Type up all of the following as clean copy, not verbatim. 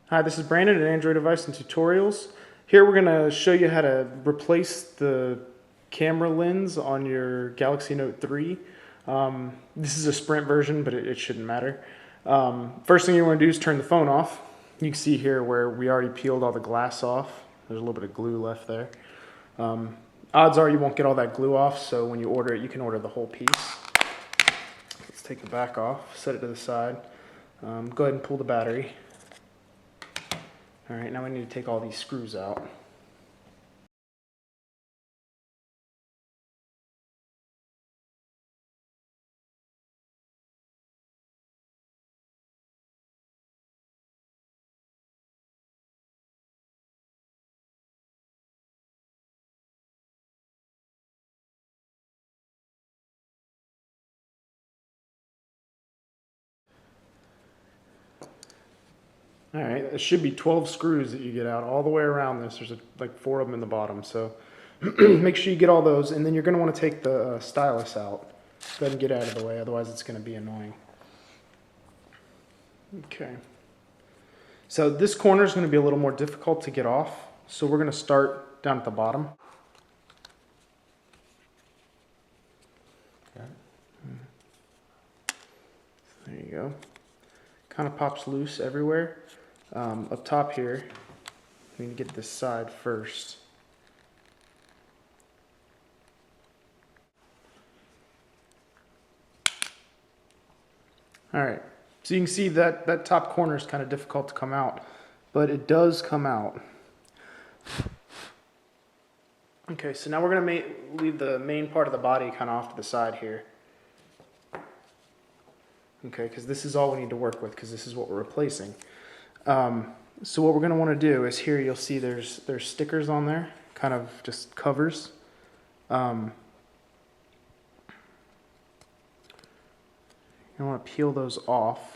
Hi, this is Brandon at Android Device and Tutorials. Here we're going to show you how to replace the camera lens on your Galaxy Note 3. This is a Sprint version, but it shouldn't matter. First thing you want to do is turn the phone off. You can see here where we already peeled all the glass off. There's a little bit of glue left there. Odds are you won't get all that glue off, so when you order it, you can order the whole piece. Let's take the back off, set it to the side. Go ahead and pull the battery. All right, now we need to take all these screws out. All right, it should be 12 screws that you get out all the way around this. There's like 4 of them in the bottom, so make sure you get all those, and then you're going to want to take the stylus out. Go ahead and get out of the way, otherwise it's going to be annoying. Okay. So this corner is going to be a little more difficult to get off, so we're going to start down at the bottom. Okay. There you go. Kind of pops loose everywhere. Up top here, we need to get this side first. All right, so you can see that top corner is kind of difficult to come out, but it does come out. Okay, so now we're gonna leave the main part of the body kind of off to the side here. Okay, because this is all we need to work with, because this is what we're replacing. So what we're going to want to do is here you'll see there's stickers on there, kind of just covers. You want to peel those off.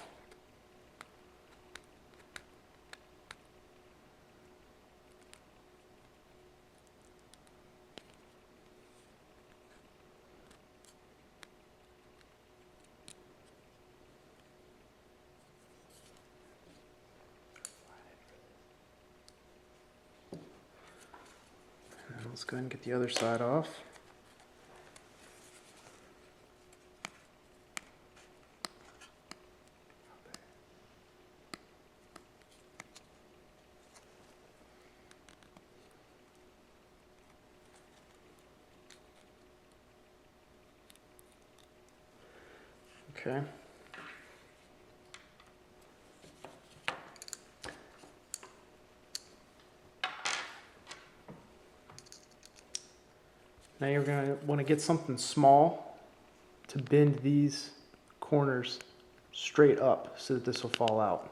Let's go ahead and get the other side off. Okay. Now you're going to want to get something small to bend these corners straight up so that this will fall out.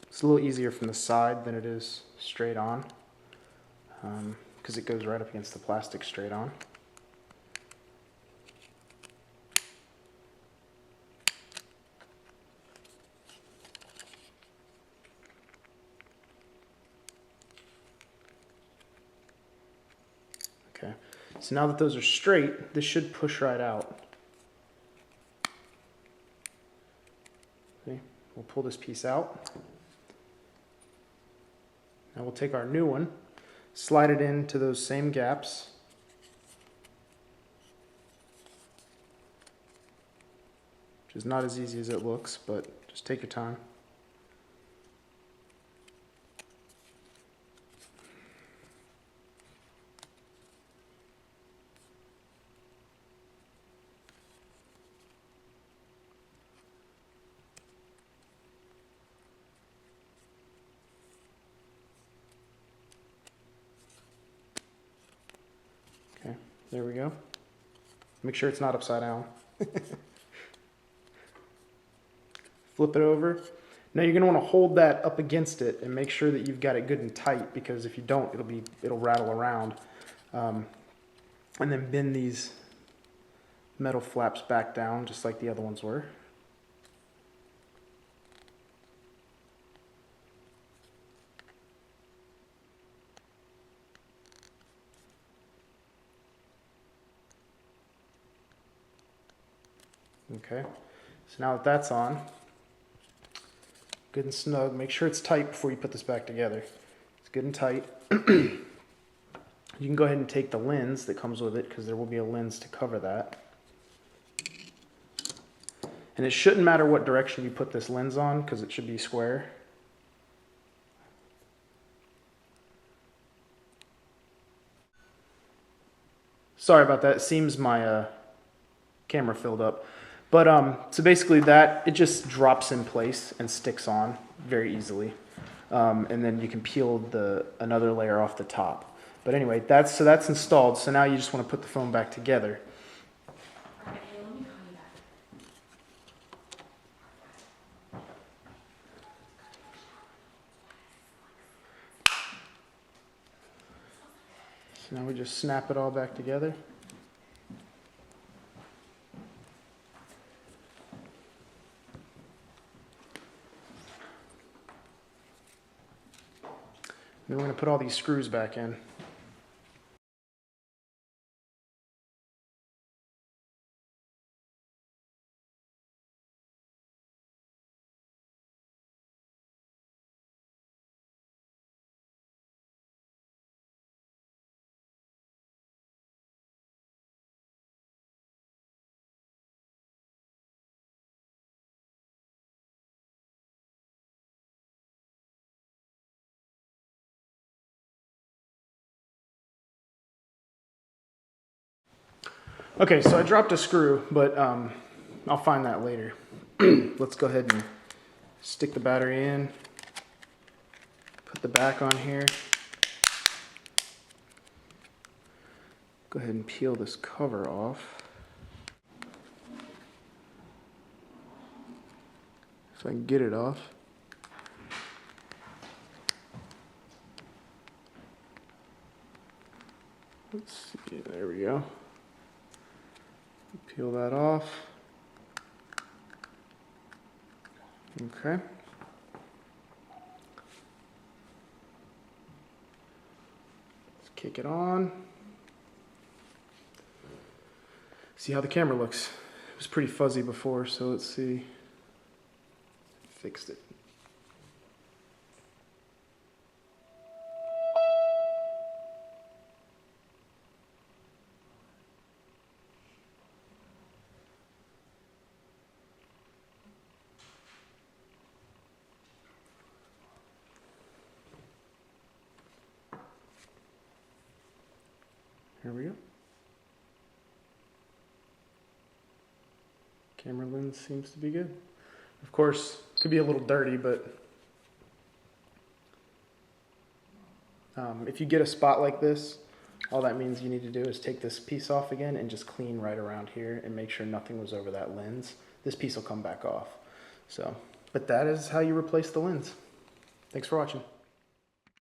It's a little easier from the side than it is straight on, because it goes right up against the plastic straight on. Okay, so now that those are straight, this should push right out. See, we'll pull this piece out. Now we'll take our new one, slide it into those same gaps. Which is not as easy as it looks, but just take your time. Okay, there we go. Make sure it's not upside down. Flip it over. Now you're going to want to hold that up against it and make sure that you've got it good and tight, because if you don't, it'll rattle around. And then bend these metal flaps back down just like the other ones were. Okay, so now that that's on, good and snug, make sure it's tight before you put this back together. It's good and tight. You can go ahead and take the lens that comes with it, because there will be a lens to cover that. And it shouldn't matter what direction you put this lens on, because it should be square. Sorry about that, it seems my camera filled up. But so basically that, it just drops in place and sticks on very easily. And then you can peel another layer off the top. But anyway, that's installed. So now you just want to put the phone back together. So now we just snap it all back together. Then we're going to put all these screws back in. Okay, so I dropped a screw, but I'll find that later. Let's go ahead and stick the battery in, put the back on here. Go ahead and peel this cover off. If I can get it off. Let's see, there we go. Peel that off. Okay. Let's kick it on. See how the camera looks. It was pretty fuzzy before, so let's see. Fixed it. Here we go. Camera lens seems to be good. Of course, it could be a little dirty, but if you get a spot like this, all that means you need to do is take this piece off again and just clean right around here and make sure nothing was over that lens. This piece will come back off. So, but that is how you replace the lens. Thanks for watching.